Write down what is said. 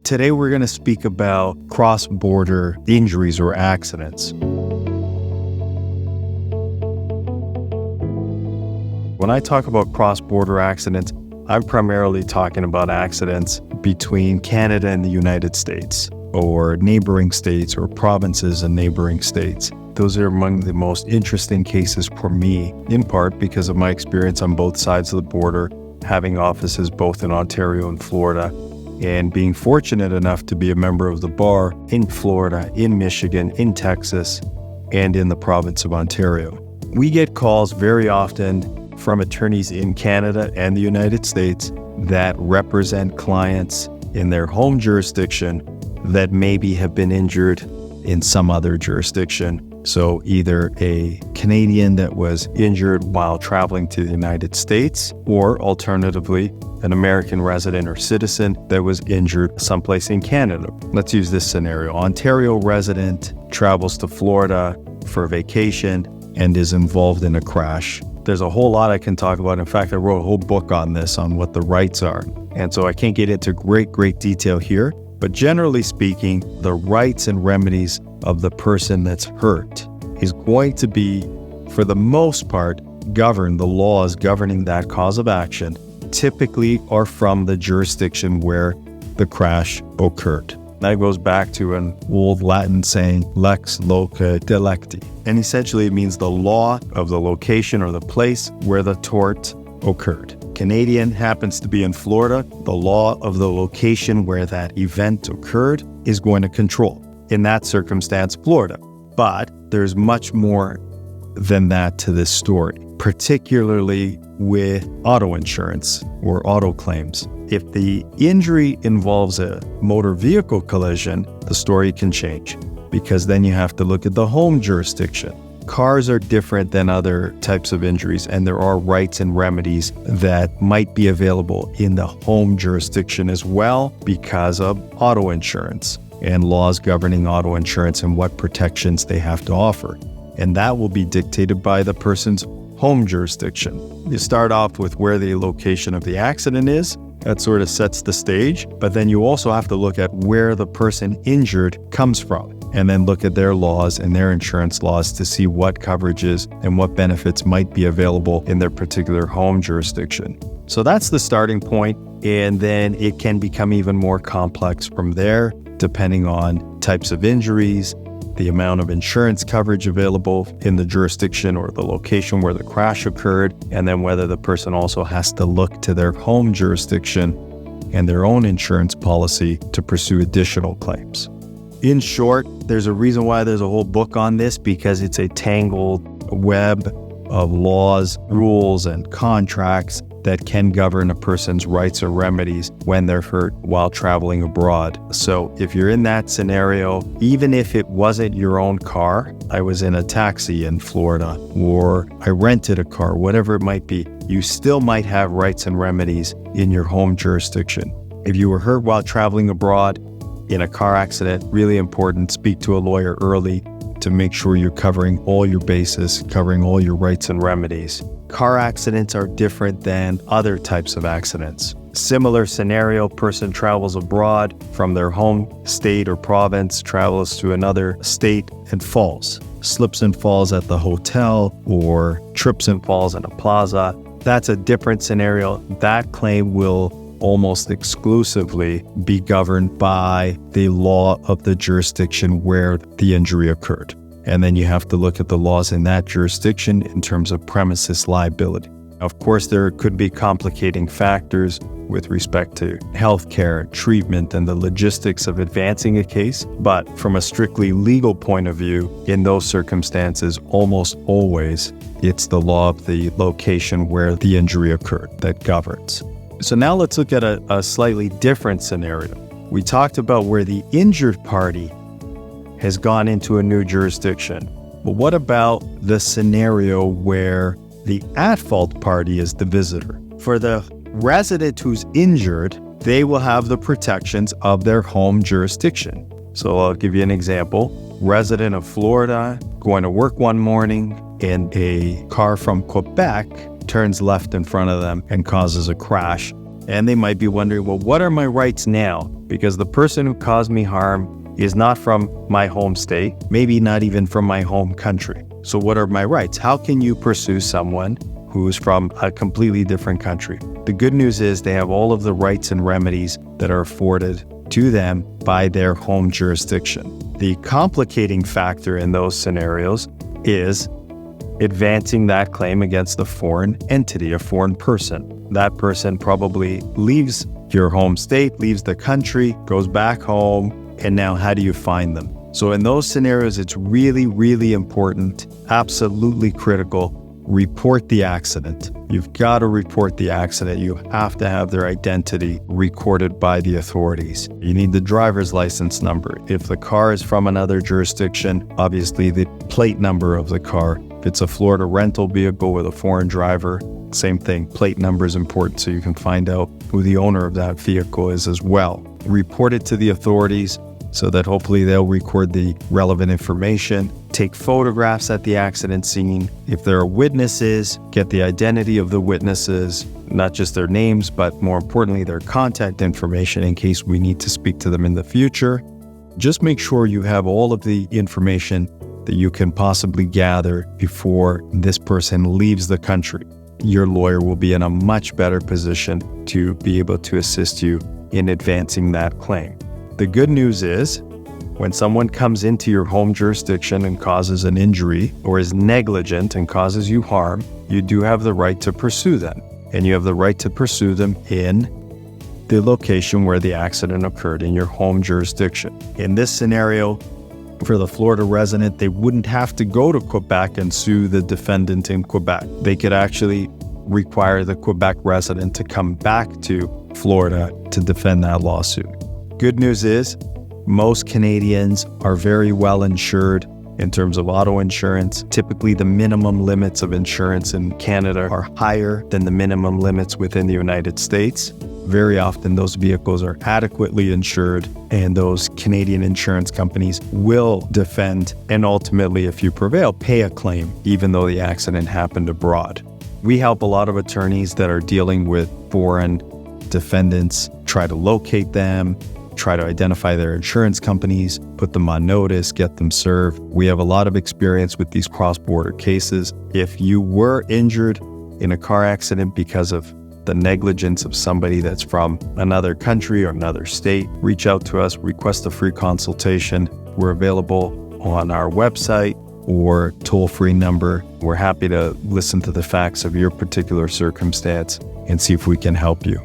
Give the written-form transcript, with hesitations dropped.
Today we're going to speak about cross-border injuries or accidents. When I talk about cross-border accidents, I'm primarily talking about accidents between Canada and the United States, or neighboring states or provinces and neighboring states. Those are among the most interesting cases for me, in part because of my experience on both sides of the border, having offices both in Ontario and Florida, and being fortunate enough to be a member of the bar in Florida, in Michigan, in Texas, and in the province of Ontario. We get calls very often from attorneys in Canada and the United States that represent clients in their home jurisdiction that maybe have been injured in some other jurisdiction. So either a Canadian that was injured while traveling to the United States, or alternatively, an American resident or citizen that was injured someplace in Canada. Let's use this scenario. Ontario resident travels to Florida for vacation and is involved in a crash. There's a whole lot I can talk about. In fact, I wrote a whole book on this, on what the rights are. And so I can't get into great detail here. But generally speaking, the rights and remedies of the person that's hurt is going to be, for the most part, the laws governing that cause of action typically are from the jurisdiction where the crash occurred. That goes back to an old Latin saying, lex loca delicti. And essentially it means the law of the location or the place where the tort occurred. Canadian happens to be in Florida, the law of the location where that event occurred is going to control, in that circumstance, Florida. But there's much more than that to this story, particularly with auto insurance or auto claims. If the injury involves a motor vehicle collision, the story can change, because then you have to look at the home jurisdiction. Cars are different than other types of injuries, and there are rights and remedies that might be available in the home jurisdiction as well because of auto insurance and laws governing auto insurance and what protections they have to offer. And that will be dictated by the person's home jurisdiction. You start off with where the location of the accident is. That sort of sets the stage, but then you also have to look at where the person injured comes from, and then look at their laws and their insurance laws to see what coverages and what benefits might be available in their particular home jurisdiction. So that's the starting point, and then it can become even more complex from there, depending on types of injuries, the amount of insurance coverage available in the jurisdiction or the location where the crash occurred, and then whether the person also has to look to their home jurisdiction and their own insurance policy to pursue additional claims. In short, there's a reason why there's a whole book on this, because it's a tangled web of laws, rules, and contracts that can govern a person's rights or remedies when they're hurt while traveling abroad. So if you're in that scenario, even if it wasn't your own car, I was in a taxi in Florida, or I rented a car, whatever it might be, you still might have rights and remedies in your home jurisdiction. If you were hurt while traveling abroad in a car accident, really important, speak to a lawyer early to make sure you're covering all your bases, covering all your rights and remedies. Car accidents are different than other types of accidents. Similar scenario, person travels abroad from their home state or province, travels to another state and falls. Slips and falls at the hotel, or trips and falls in a plaza. That's a different scenario. That claim will almost exclusively be governed by the law of the jurisdiction where the injury occurred. And then you have to look at the laws in that jurisdiction in terms of premises liability. Of course, there could be complicating factors with respect to healthcare, treatment, and the logistics of advancing a case. But from a strictly legal point of view, in those circumstances, almost always, it's the law of the location where the injury occurred that governs. So now let's look at a slightly different scenario. We talked about where the injured party has gone into a new jurisdiction. But what about the scenario where the at-fault party is the visitor? For the resident who's injured, they will have the protections of their home jurisdiction. So I'll give you an example. Resident of Florida, going to work one morning, and a car from Quebec turns left in front of them and causes a crash. And they might be wondering, well, what are my rights now? because the person who caused me harm is not from my home state, maybe not even from my home country. So what are my rights? How can you pursue someone who's from a completely different country? The good news is they have all of the rights and remedies that are afforded to them by their home jurisdiction. The complicating factor in those scenarios is advancing that claim against a foreign entity, a foreign person. That person probably leaves your home state, leaves the country, goes back home, and now how do you find them? So in those scenarios, it's really, really important, absolutely critical, report the accident. You've got to report the accident. You have to have their identity recorded by the authorities. You need the driver's license number. If the car is from another jurisdiction, obviously the plate number of the car. If it's a Florida rental vehicle with a foreign driver, same thing. Plate number is important so you can find out who the owner of that vehicle is as well. Report it to the authorities so that hopefully they'll record the relevant information. Take photographs at the accident scene. If there are witnesses, get the identity of the witnesses, not just their names, but more importantly, their contact information in case we need to speak to them in the future. Just make sure you have all of the information that you can possibly gather before this person leaves the country. Your lawyer will be in a much better position to be able to assist you in advancing that claim. The good news is, when someone comes into your home jurisdiction and causes an injury or is negligent and causes you harm, you do have the right to pursue them. And you have the right to pursue them in the location where the accident occurred, in your home jurisdiction. In this scenario, for the Florida resident, they wouldn't have to go to Quebec and sue the defendant in Quebec. They could actually require the Quebec resident to come back to Florida to defend that lawsuit. Good news is, most Canadians are very well insured in terms of auto insurance. Typically, the minimum limits of insurance in Canada are higher than the minimum limits within the United States. Very often, those vehicles are adequately insured, and those Canadian insurance companies will defend and ultimately, if you prevail, pay a claim, even though the accident happened abroad. We help a lot of attorneys that are dealing with foreign defendants try to locate them, try to identify their insurance companies, put them on notice, get them served. We have a lot of experience with these cross-border cases. If you were injured in a car accident because of the negligence of somebody that's from another country or another state, reach out to us, request a free consultation. We're available on our website or toll-free number. We're happy to listen to the facts of your particular circumstance and see if we can help you.